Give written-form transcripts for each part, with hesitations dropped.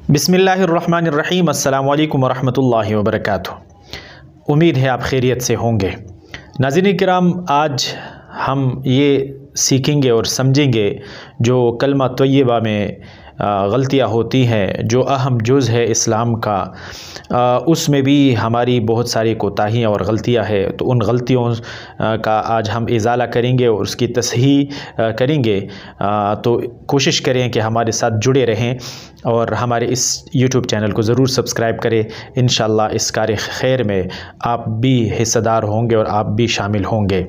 बिस्मिल्लाहिर्रहमानिर्रहीम। अस्सलाम वालेकुम वरहमतुल्लाहि वबरकातुहू। उम्मीद है आप खैरियत से होंगे। नाज़रीन किराम, आज हम ये सीखेंगे और समझेंगे जो कलमा तय्यबा में गलतियाँ होती हैं, जो अहम जुज़ है इस्लाम का, उसमें भी हमारी बहुत सारी कोताहियाँ और गलतियाँ हैं। तो उन गलतियों का आज हम इज़ाला करेंगे और उसकी तसहीह करेंगे। तो कोशिश करें कि हमारे साथ जुड़े रहें और हमारे इस यूट्यूब चैनल को ज़रूर सब्सक्राइब करें। इंशाअल्लाह इस कार्य खैर में आप भी हिस्सेदार होंगे और आप भी शामिल होंगे।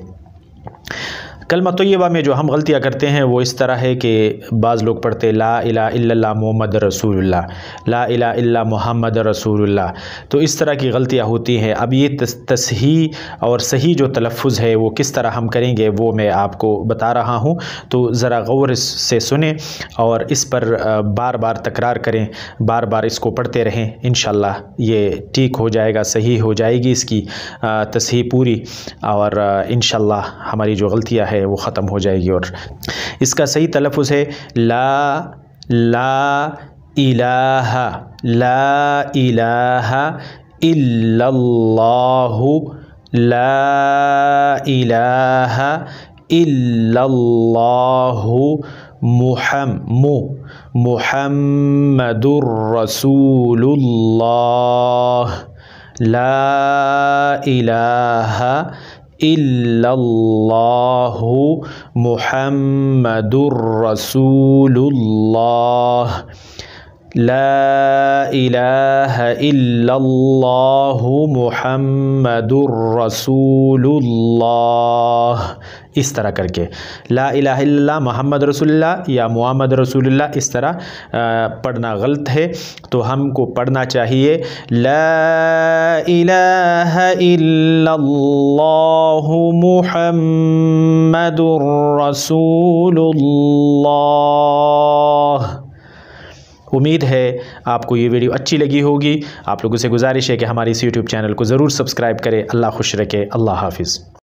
कलमा तय्यबा में जो हम गलतियाँ करते हैं वो इस तरह है कि बाज़ लोग पढ़ते ला इलाहा इल्लल्लाह मुहम्मद रसूलुल्लाह, ला इलाहा इल्ला मुहम्मद रसूलुल्लाह। तो इस तरह की गलतियाँ होती हैं। अब ये तसहीह और सही जो तलफ़्फ़ुज़ है वो किस तरह हम करेंगे वो मैं आपको बता रहा हूँ। तो ज़रा गौर से सुनें और इस पर बार बार तकरार करें, बार बार इसको पढ़ते रहें। इंशाअल्लाह ये ठीक हो जाएगा, सही हो जाएगी इसकी तसहीह पूरी, और इंशाअल्लाह हमारी जो गलतियाँ है वो ख़त्म हो जाएगी। और इसका सही तलफ़्फ़ुज़ है ला इलाहा इल्लल्लाहु, ला इलाहा इल्लल्लाहु मुहम्मदुर रसूलुल्लाह, ला इलाहा इल्लल्लाहु मुहम्मदुर रसूलुल्लाह, ला इलाहा इल्लल्लाहु मुहम्मदुर रसूलुल्लाह। इस तरह करके ला इलाहा इल्लल्लाह मुहम्मद रसूलुल्लाह या मुहम्मद रसूलुल्लाह इस तरह पढ़ना गलत है। तो हमको पढ़ना चाहिए ला इलाहा इल्लल्लाहु मुहम्मदुर रसूलुल्लाह। उम्मीद है आपको ये वीडियो अच्छी लगी होगी। आप लोगों से गुजारिश है कि हमारे इस यूट्यूब चैनल को ज़रूर सब्सक्राइब करें। अल्लाह खुश रखे। अल्लाह हाफ़िज़।